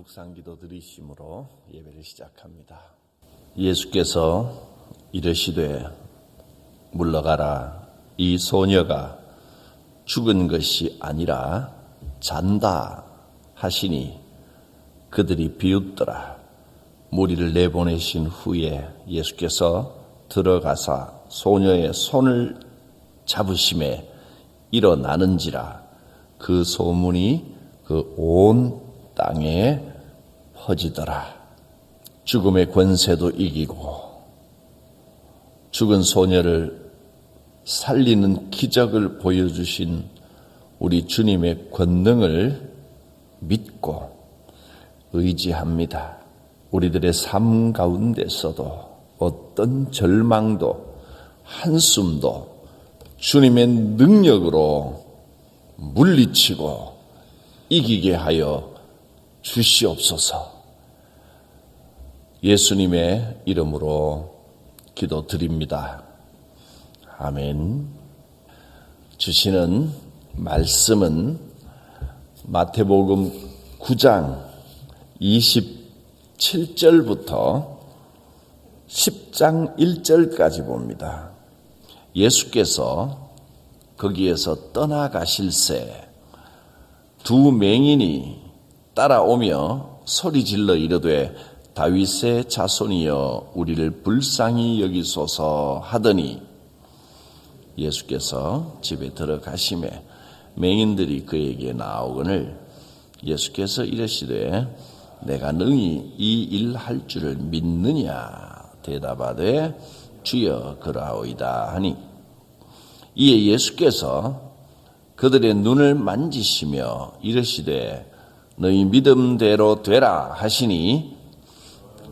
묵상기도 드리심으로 예배를 시작합니다. 예수께서 이르시되 물러가라, 이 소녀가 죽은 것이 아니라 잔다 하시니 그들이 비웃더라. 무리를 내보내신 후에 예수께서 들어가사 소녀의 손을 잡으심에 일어나는지라. 그 소문이 그 온 땅에 퍼지더라. 죽음의 권세도 이기고 죽은 소녀를 살리는 기적을 보여주신 우리 주님의 권능을 믿고 의지합니다. 우리들의 삶 가운데서도 어떤 절망도 한숨도 주님의 능력으로 물리치고 이기게 하여 주시옵소서. 예수님의 이름으로 기도드립니다. 아멘. 주시는 말씀은 마태복음 9장 27절부터 10장 1절까지 봅니다. 예수께서 거기에서 떠나가실새 두 맹인이 따라오며 소리질러 이르되 다윗의 자손이여 우리를 불쌍히 여기소서 하더니 예수께서 집에 들어가시매 맹인들이 그에게 나오거늘 예수께서 이르시되 내가 능히 이 일 할 줄을 믿느냐 대답하되 주여 그라오이다 하니 이에 예수께서 그들의 눈을 만지시며 이르시되 너희 믿음대로 되라 하시니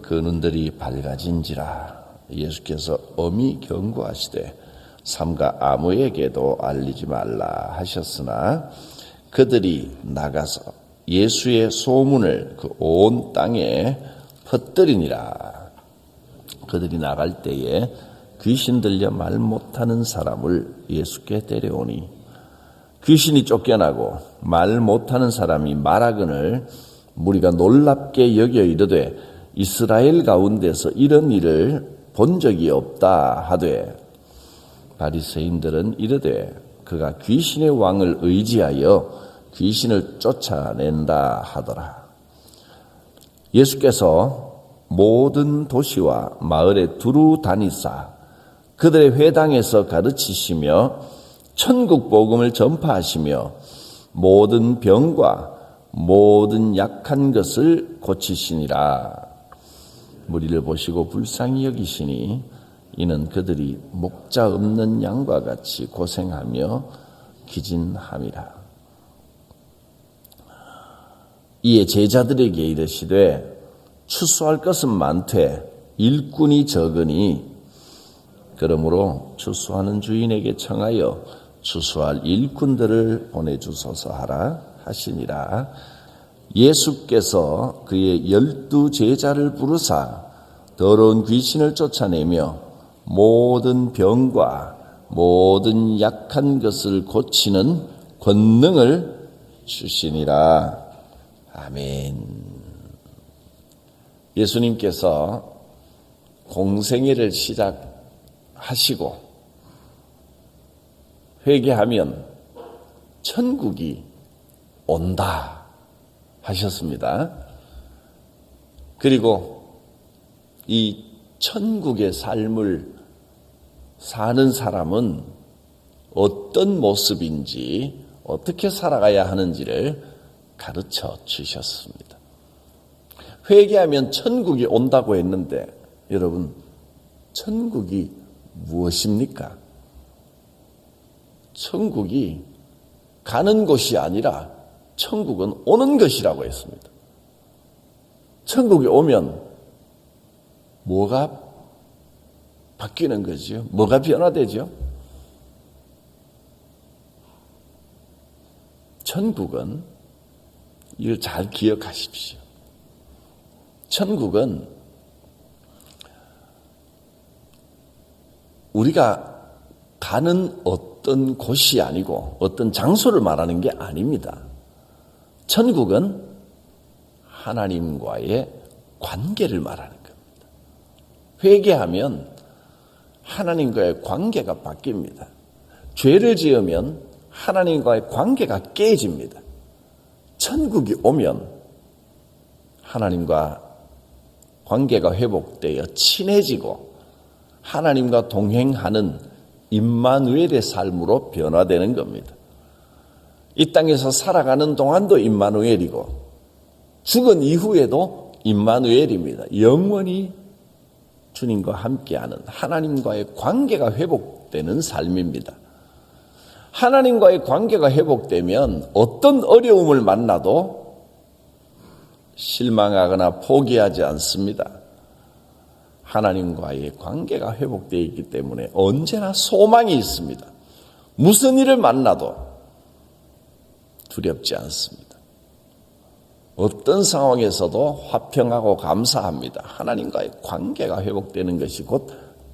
그 눈들이 밝아진지라. 예수께서 엄히 경고하시되 삼가 아무에게도 알리지 말라 하셨으나 그들이 나가서 예수의 소문을 그 온 땅에 퍼뜨리니라. 그들이 나갈 때에 귀신 들려 말 못하는 사람을 예수께 데려오니 귀신이 쫓겨나고 말 못하는 사람이 말하거늘 무리가 놀랍게 여겨 이르되 이스라엘 가운데서 이런 일을 본 적이 없다 하되 바리새인들은 이르되 그가 귀신의 왕을 의지하여 귀신을 쫓아낸다 하더라. 예수께서 모든 도시와 마을에 두루 다니사 그들의 회당에서 가르치시며 천국 복음을 전파하시며 모든 병과 모든 약한 것을 고치시니라. 무리를 보시고 불쌍히 여기시니 이는 그들이 목자 없는 양과 같이 고생하며 기진함이라. 이에 제자들에게 이르시되 추수할 것은 많되 일꾼이 적으니 그러므로 추수하는 주인에게 청하여 추수할 일꾼들을 보내주소서 하라 하시니라. 예수께서 그의 12 제자를 부르사 더러운 귀신을 쫓아내며 모든 병과 모든 약한 것을 고치는 권능을 주시니라. 아멘. 예수님께서 공생애를 시작하시고 회개하면 천국이 온다 하셨습니다. 그리고 이 천국의 삶을 사는 사람은 어떤 모습인지 어떻게 살아가야 하는지를 가르쳐 주셨습니다. 회개하면 천국이 온다고 했는데 여러분 천국이 무엇입니까? 천국이 가는 곳이 아니라 천국은 오는 것이라고 했습니다. 천국이 오면 뭐가 바뀌는 거죠? 뭐가 변화되죠? 천국은 이걸 잘 기억하십시오. 천국은 우리가 가는 어떤 곳이 아니고 어떤 장소를 말하는 게 아닙니다. 천국은 하나님과의 관계를 말하는 겁니다. 회개하면 하나님과의 관계가 바뀝니다. 죄를 지으면 하나님과의 관계가 깨집니다. 천국이 오면 하나님과 관계가 회복되어 친해지고 하나님과 동행하는 임마누엘의 삶으로 변화되는 겁니다. 이 땅에서 살아가는 동안도 임마누엘이고 죽은 이후에도 임마누엘입니다. 영원히 주님과 함께하는 하나님과의 관계가 회복되는 삶입니다. 하나님과의 관계가 회복되면 어떤 어려움을 만나도 실망하거나 포기하지 않습니다. 하나님과의 관계가 회복되어 있기 때문에 언제나 소망이 있습니다. 무슨 일을 만나도 두렵지 않습니다. 어떤 상황에서도 화평하고 감사합니다. 하나님과의 관계가 회복되는 것이 곧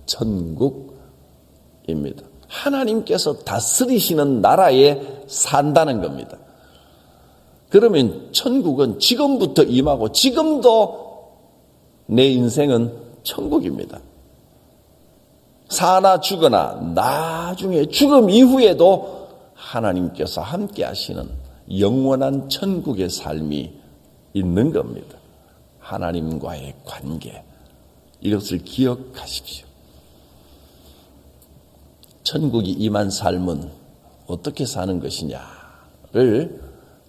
천국입니다. 하나님께서 다스리시는 나라에 산다는 겁니다. 그러면 천국은 지금부터 임하고 지금도 내 인생은 천국입니다. 사나 죽거나 나중에 죽음 이후에도 하나님께서 함께 하시는 영원한 천국의 삶이 있는 겁니다. 하나님과의 관계, 이것을 기억하십시오. 천국이 임한 삶은 어떻게 사는 것이냐를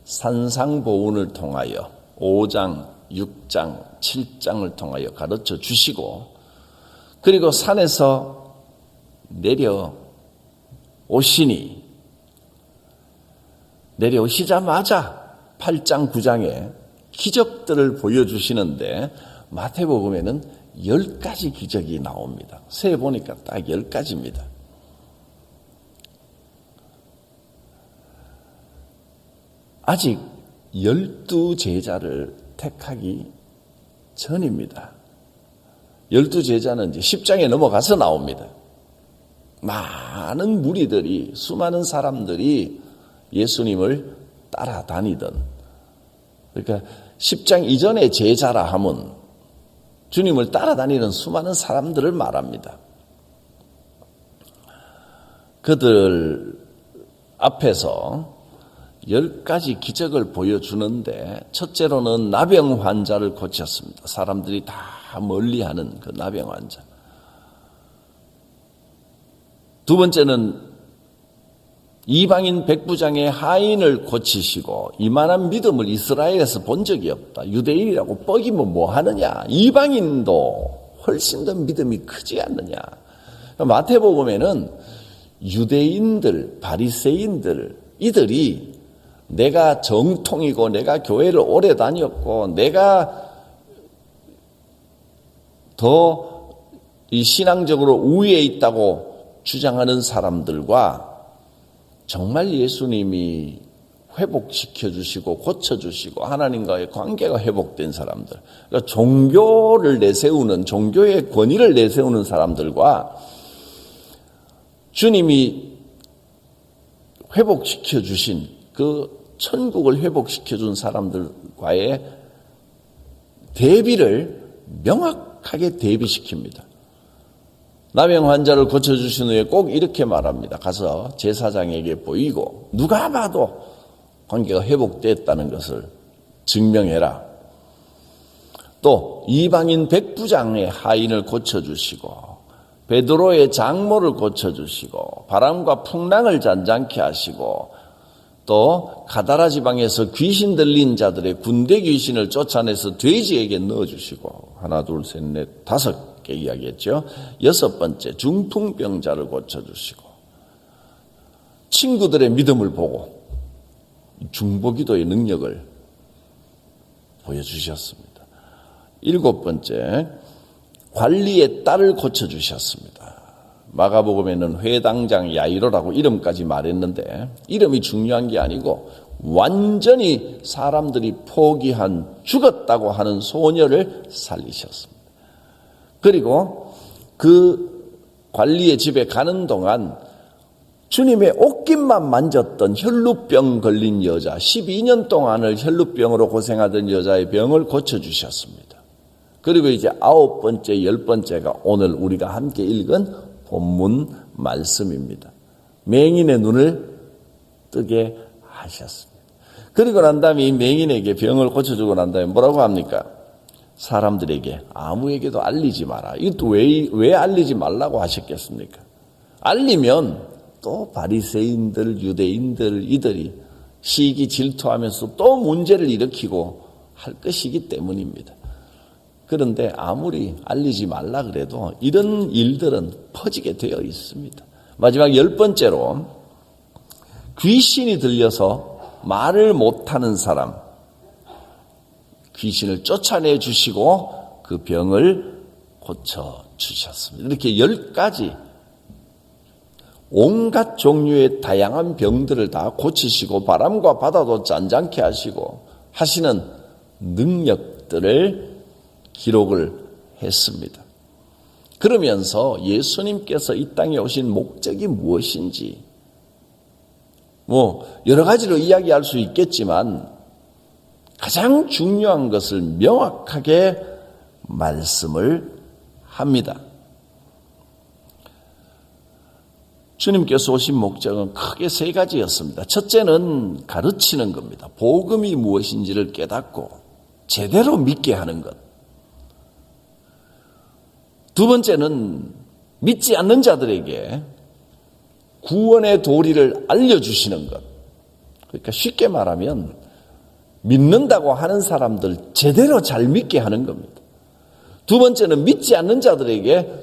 산상보훈을 통하여 5장, 6장, 7장을 통하여 가르쳐 주시고, 그리고 산에서 내려오시자마자 8장, 9장에 기적들을 보여주시는데 마태복음에는 10가지 기적이 나옵니다. 세보니까 딱 10가지입니다. 아직 12제자를 택하기 전입니다. 12제자는 이제 10장에 넘어가서 나옵니다. 많은 무리들이, 수많은 사람들이 예수님을 따라다니던, 그러니까 10장 이전의 제자라 하면 주님을 따라다니는 수많은 사람들을 말합니다. 그들 앞에서 10가지 기적을 보여주는데, 첫째로는 나병 환자를 고쳤습니다. 사람들이 다 멀리하는 그 나병 환자. 두 번째는 이방인 백부장의 하인을 고치시고, 이만한 믿음을 이스라엘에서 본 적이 없다. 유대인이라고 뻐기면 뭐 하느냐. 이방인도 훨씬 더 믿음이 크지 않느냐. 마태복음에는 유대인들, 바리새인들, 이들이 내가 정통이고 내가 교회를 오래 다녔고 내가 더 이 신앙적으로 우위에 있다고 주장하는 사람들과 정말 예수님이 회복시켜 주시고 고쳐 주시고 하나님과의 관계가 회복된 사람들, 그러니까 종교를 내세우는, 종교의 권위를 내세우는 사람들과 주님이 회복시켜 주신 그 천국을 회복시켜 준 사람들과의 대비를 명확하게 대비시킵니다. 나병 환자를 고쳐주신 후에 꼭 이렇게 말합니다. 가서 제사장에게 보이고 누가 봐도 관계가 회복됐다는 것을 증명해라. 또 이방인 백부장의 하인을 고쳐주시고 베드로의 장모를 고쳐주시고 바람과 풍랑을 잔잔케 하시고 또 가다라 지방에서 귀신 들린 자들의 군대 귀신을 쫓아내서 돼지에게 넣어주시고, 하나 둘 셋 넷 다섯 개 이야기했죠. 여섯 번째 중풍병자를 고쳐주시고 친구들의 믿음을 보고 중보기도의 능력을 보여주셨습니다. 일곱 번째 관리의 딸을 고쳐주셨습니다. 마가복음에는 회당장 야이로라고 이름까지 말했는데 이름이 중요한 게 아니고 완전히 사람들이 포기한 죽었다고 하는 소녀를 살리셨습니다. 그리고 그 관리의 집에 가는 동안 주님의 옷깃만 만졌던 혈루병 걸린 여자, 12년 동안을 혈루병으로 고생하던 여자의 병을 고쳐주셨습니다. 그리고 이제 9번째, 10번째가 오늘 우리가 함께 읽은 본문 말씀입니다. 맹인의 눈을 뜨게 하셨습니다. 그리고 난 다음에 이 맹인에게 병을 고쳐주고 난 다음에 뭐라고 합니까? 사람들에게 아무에게도 알리지 마라. 이것도 왜 알리지 말라고 하셨겠습니까? 알리면 또 바리새인들, 유대인들 이들이 시기 질투하면서 또 문제를 일으키고 할 것이기 때문입니다. 그런데 아무리 알리지 말라 그래도 이런 일들은 퍼지게 되어 있습니다. 마지막 10번째로 귀신이 들려서 말을 못하는 사람, 귀신을 쫓아내 주시고 그 병을 고쳐주셨습니다. 이렇게 10가지 온갖 종류의 다양한 병들을 다 고치시고 바람과 바다도 잔잔케 하시는 능력들을 기록을 했습니다. 그러면서 예수님께서 이 땅에 오신 목적이 무엇인지 여러 가지로 이야기할 수 있겠지만 가장 중요한 것을 명확하게 말씀을 합니다. 주님께서 오신 목적은 크게 3가지였습니다. 첫째는 가르치는 겁니다. 복음이 무엇인지를 깨닫고 제대로 믿게 하는 것. 두 번째는 믿지 않는 자들에게 구원의 도리를 알려주시는 것. 그러니까 쉽게 말하면 믿는다고 하는 사람들 제대로 잘 믿게 하는 겁니다. 두 번째는 믿지 않는 자들에게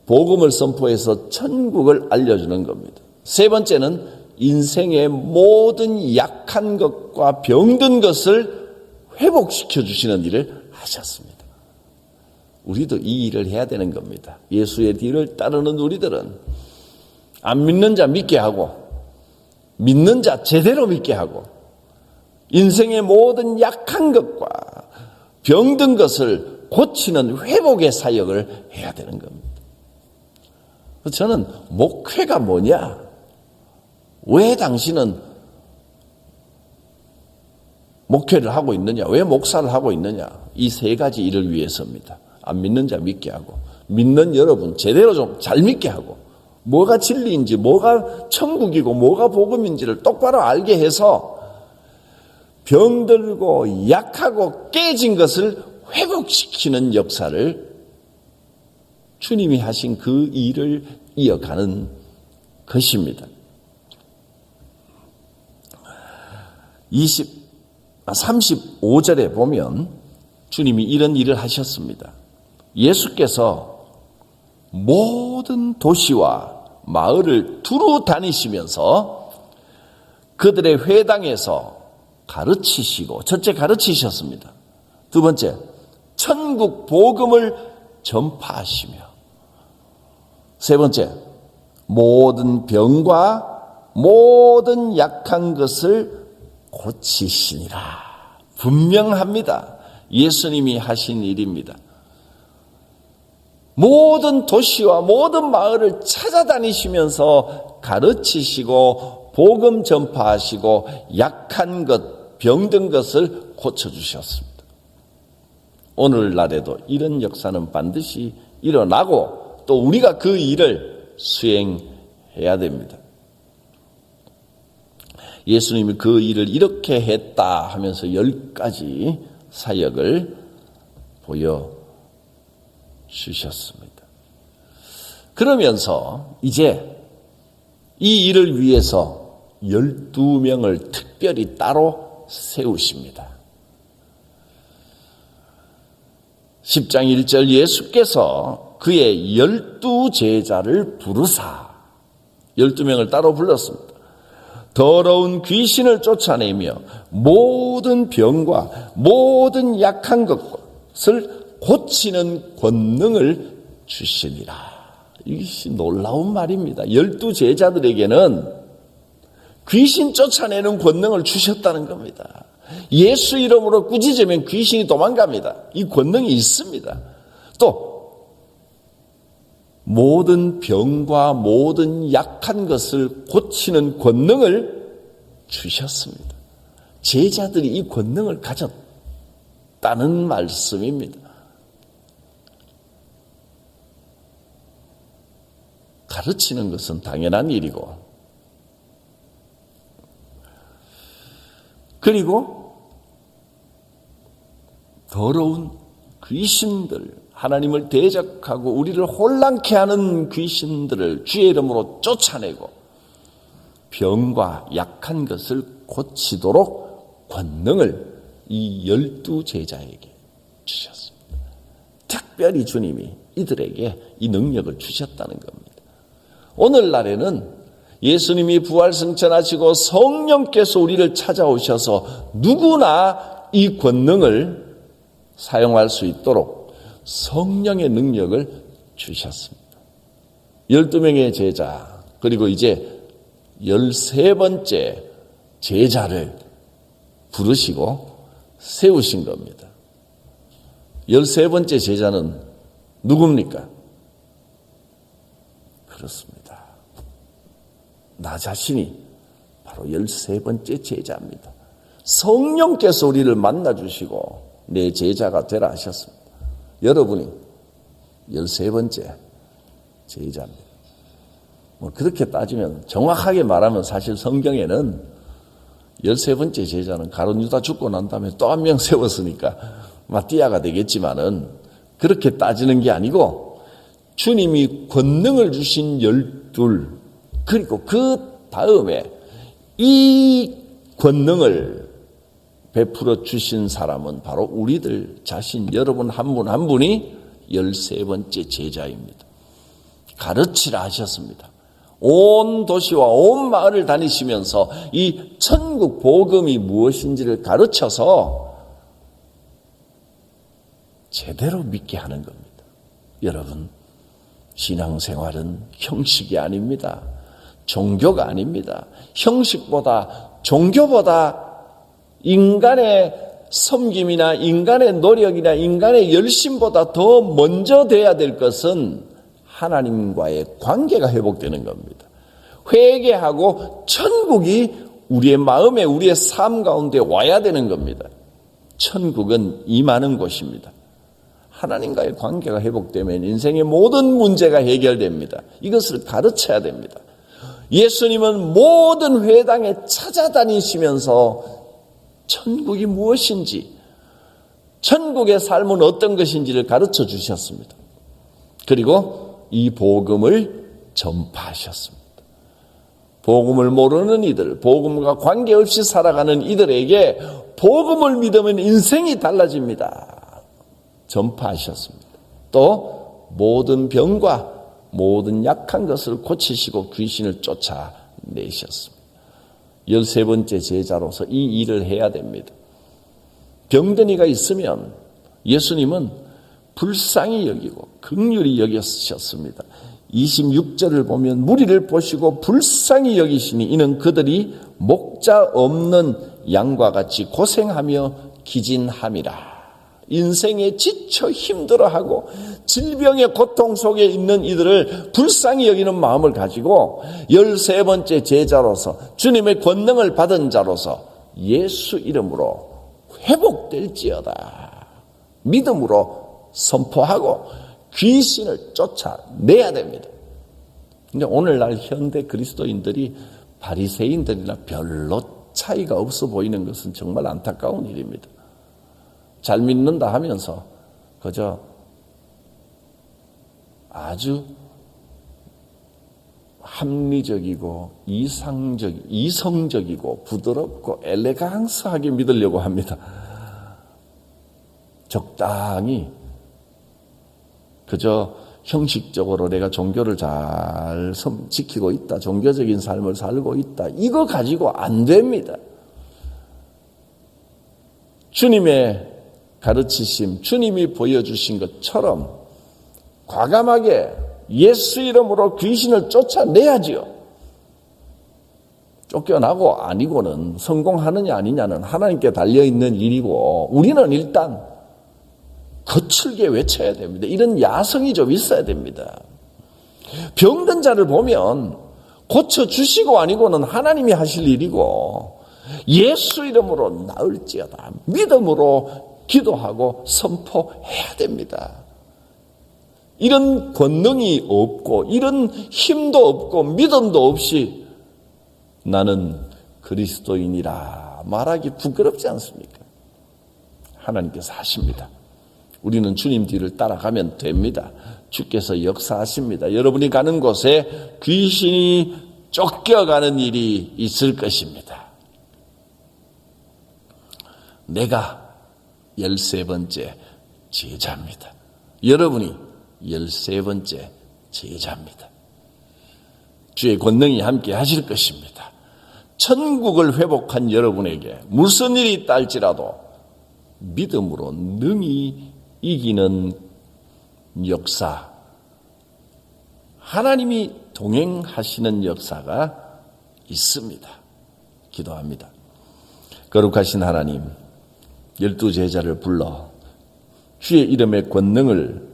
복음을 선포해서 천국을 알려주는 겁니다. 세 번째는 인생의 모든 약한 것과 병든 것을 회복시켜 주시는 일을 하셨습니다. 우리도 이 일을 해야 되는 겁니다. 예수의 뒤를 따르는 우리들은 안 믿는 자 믿게 하고 믿는 자 제대로 믿게 하고 인생의 모든 약한 것과 병든 것을 고치는 회복의 사역을 해야 되는 겁니다. 저는 목회가 뭐냐? 왜 당신은 목회를 하고 있느냐? 왜 목사를 하고 있느냐? 이 3가지 일을 위해서입니다. 안 믿는 자 믿게 하고 믿는 여러분 제대로 좀 잘 믿게 하고 뭐가 진리인지 뭐가 천국이고 뭐가 복음인지를 똑바로 알게 해서 병들고 약하고 깨진 것을 회복시키는 역사를 주님이 하신 그 일을 이어가는 것입니다. 35절에 보면 주님이 이런 일을 하셨습니다. 예수께서 모든 도시와 마을을 두루 다니시면서 그들의 회당에서 가르치시고, 첫째 가르치셨습니다. 두 번째, 천국 복음을 전파하시며, 세 번째, 모든 병과 모든 약한 것을 고치시니라. 분명합니다. 예수님이 하신 일입니다. 모든 도시와 모든 마을을 찾아다니시면서 가르치시고 복음 전파하시고 약한 것, 병든 것을 고쳐주셨습니다. 오늘날에도 이런 역사는 반드시 일어나고 또 우리가 그 일을 수행해야 됩니다. 예수님이 그 일을 이렇게 했다 하면서 10가지 사역을 보여주셨습니다. 그러면서 이제 이 일을 위해서 12명을 특별히 따로 세우십니다. 10장 1절 예수께서 그의 12제자를 부르사 12명을 따로 불렀습니다. 더러운 귀신을 쫓아내며 모든 병과 모든 약한 것을 고치는 권능을 주시니라. 이것이 놀라운 말입니다. 12제자들에게는 귀신 쫓아내는 권능을 주셨다는 겁니다. 예수 이름으로 꾸짖으면 귀신이 도망갑니다. 이 권능이 있습니다. 또 모든 병과 모든 약한 것을 고치는 권능을 주셨습니다. 제자들이 이 권능을 가졌다는 말씀입니다. 가르치는 것은 당연한 일이고, 그리고 더러운 귀신들, 하나님을 대적하고 우리를 혼란케 하는 귀신들을 주의 이름으로 쫓아내고 병과 약한 것을 고치도록 권능을 이 12 제자에게 주셨습니다. 특별히 주님이 이들에게 이 능력을 주셨다는 겁니다. 오늘날에는 예수님이 부활승천하시고 성령께서 우리를 찾아오셔서 누구나 이 권능을 사용할 수 있도록 성령의 능력을 주셨습니다. 12명의 제자, 그리고 이제 13번째 제자를 부르시고 세우신 겁니다. 13번째 제자는 누굽니까? 그렇습니다. 나 자신이 바로 13번째 제자입니다. 성령께서 우리를 만나주시고 내 제자가 되라 하셨습니다. 여러분이 13번째 제자입니다. 그렇게 따지면, 정확하게 말하면 사실 성경에는 13번째 제자는 가룟 유다 죽고 난 다음에 또 한 명 세웠으니까 마띠아가 되겠지만은, 그렇게 따지는 게 아니고 주님이 권능을 주신 12, 그리고 그 다음에 이 권능을 베풀어 주신 사람은 바로 우리들 자신, 여러분 한 분 한 분이 13번째 제자입니다. 가르치라 하셨습니다. 온 도시와 온 마을을 다니시면서 이 천국 복음이 무엇인지를 가르쳐서 제대로 믿게 하는 겁니다. 여러분, 신앙생활은 형식이 아닙니다. 종교가 아닙니다. 형식보다, 종교보다 인간의 섬김이나 인간의 노력이나 인간의 열심보다 더 먼저 돼야 될 것은 하나님과의 관계가 회복되는 겁니다. 회개하고 천국이 우리의 마음에, 우리의 삶 가운데 와야 되는 겁니다. 천국은 임하는 곳입니다. 하나님과의 관계가 회복되면 인생의 모든 문제가 해결됩니다. 이것을 가르쳐야 됩니다. 예수님은 모든 회당에 찾아다니시면서 천국이 무엇인지, 천국의 삶은 어떤 것인지를 가르쳐 주셨습니다. 그리고 이 복음을 전파하셨습니다. 복음을 모르는 이들, 복음과 관계없이 살아가는 이들에게 복음을 믿으면 인생이 달라집니다. 전파하셨습니다. 또 모든 병과 모든 약한 것을 고치시고 귀신을 쫓아내셨습니다. 13번째 제자로서 이 일을 해야 됩니다. 병든 이가 있으면 예수님은 불쌍히 여기고 긍휼히 여기셨습니다. 26절을 보면 무리를 보시고 불쌍히 여기시니 이는 그들이 목자 없는 양과 같이 고생하며 기진함이라. 인생에 지쳐 힘들어하고 질병의 고통 속에 있는 이들을 불쌍히 여기는 마음을 가지고 13번째 제자로서 주님의 권능을 받은 자로서 예수 이름으로 회복될지어다 믿음으로 선포하고 귀신을 쫓아내야 됩니다. 근데 오늘날 현대 그리스도인들이 바리새인들이나 별로 차이가 없어 보이는 것은 정말 안타까운 일입니다. 잘 믿는다 하면서 그저 아주 합리적이고 이성적이고 부드럽고 엘레강스하게 믿으려고 합니다. 적당히 그저 형식적으로 내가 종교를 잘 지키고 있다, 종교적인 삶을 살고 있다, 이거 가지고 안 됩니다. 주님의 가르치심, 주님이 보여주신 것처럼 과감하게 예수 이름으로 귀신을 쫓아내야지요. 쫓겨나고 아니고는 성공하느냐 아니냐는 하나님께 달려있는 일이고, 우리는 일단 거칠게 외쳐야 됩니다. 이런 야성이 좀 있어야 됩니다. 병든 자를 보면 고쳐주시고 아니고는 하나님이 하실 일이고 예수 이름으로 나을지어다 믿음으로 기도하고 선포해야 됩니다. 이런 권능이 없고 이런 힘도 없고 믿음도 없이 나는 그리스도인이라 말하기 부끄럽지 않습니까? 하나님께서 하십니다. 우리는 주님 뒤를 따라가면 됩니다. 주께서 역사하십니다. 여러분이 가는 곳에 귀신이 쫓겨가는 일이 있을 것입니다. 내가 13번째 제자입니다. 여러분이 13번째 제자입니다. 주의 권능이 함께 하실 것입니다. 천국을 회복한 여러분에게 무슨 일이 있다 할지라도 믿음으로 능히 이기는 역사, 하나님이 동행하시는 역사가 있습니다. 기도합니다. 거룩하신 하나님, 12제자를 불러 주의 이름의 권능을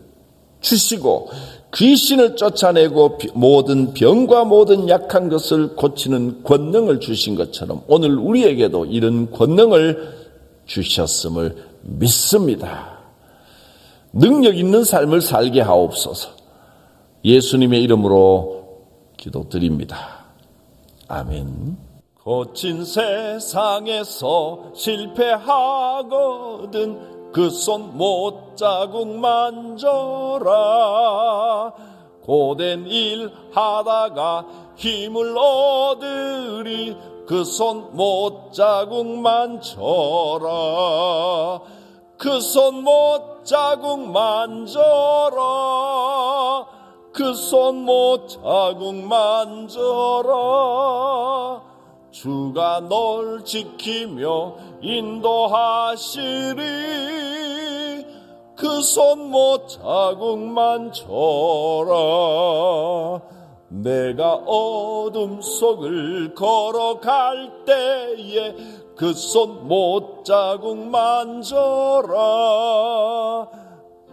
주시고 귀신을 쫓아내고 모든 병과 모든 약한 것을 고치는 권능을 주신 것처럼 오늘 우리에게도 이런 권능을 주셨음을 믿습니다. 능력 있는 삶을 살게 하옵소서. 예수님의 이름으로 기도드립니다. 아멘. 거친 세상에서 실패하거든 그 손 못자국 만져라. 고된 일 하다가 힘을 얻으리 그 손 못자국 만져라. 그 손 못자국 만져라. 그 손 못자국 만져라. 주가 널 지키며 인도하시리. 그 손 못자국 만져라. 내가 어둠 속을 걸어갈 때에 그 손 못자국 만져라.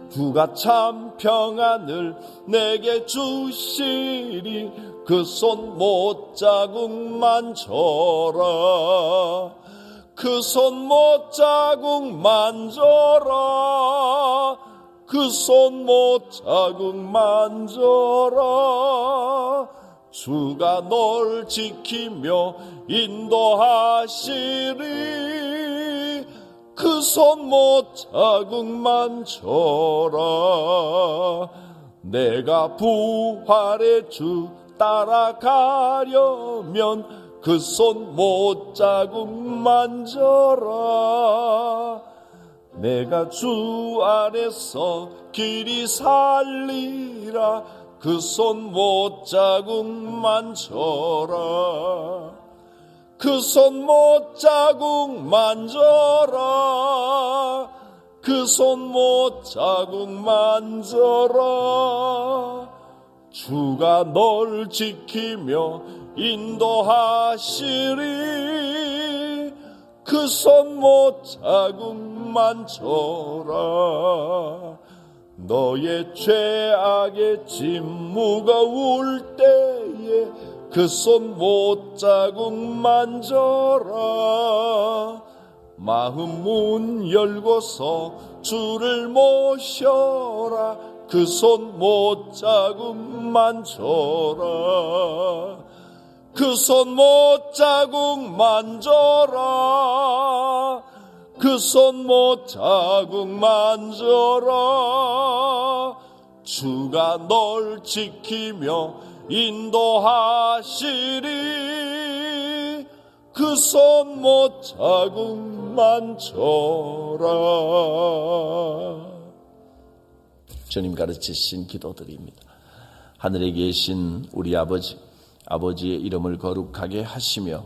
주가 참 평안을 내게 주시리. 그 손 못자국 만져라. 그 손 못자국 만져라. 그 손 못자국 만져라. 주가 널 지키며 인도하시리. 그 손 못자국 만져라. 내가 부활의 주 따라가려면 그 손 못자국 만져라. 내가 주 안에서 길이 살리라. 그 손 못자국 만져라. 그 손 못자국 만져라. 그 손 못자국 만져라. 주가 널 지키며 인도하시리. 그 손 못자국 만져라. 너의 죄악의 짐 무거울 때에 그 손 못자국 만져라. 마음 문 열고서 주를 모셔라. 그 손 못자국 만져라. 그 손 못자국 만져라. 그 손 못자국 만져라. 주가 널 지키며 인도하시리. 그 손 못자국 만져라. 주님 가르치신 기도드립니다. 하늘에 계신 우리 아버지, 아버지의 이름을 거룩하게 하시며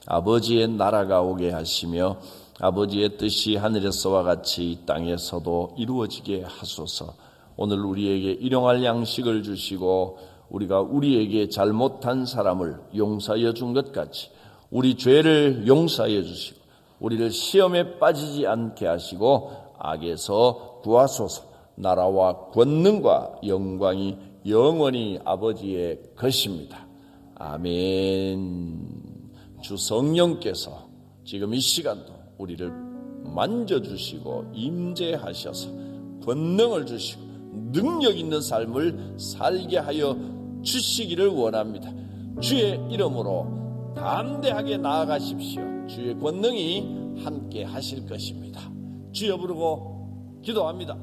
아버지의 나라가 오게 하시며 아버지의 뜻이 하늘에서와 같이 이 땅에서도 이루어지게 하소서. 오늘 우리에게 일용할 양식을 주시고 우리가 우리에게 잘못한 사람을 용서하여 준 것 같이 우리 죄를 용서하여 주시고 우리를 시험에 빠지지 않게 하시고 악에서 구하소서. 나라와 권능과 영광이 영원히 아버지의 것입니다. 아멘. 주 성령께서 지금 이 시간도 우리를 만져주시고 임재하셔서 권능을 주시고 능력 있는 삶을 살게 하여 주시기를 원합니다. 주의 이름으로 담대하게 나아가십시오. 주의 권능이 함께 하실 것입니다. 주여 부르고 기도합니다.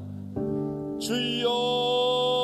주여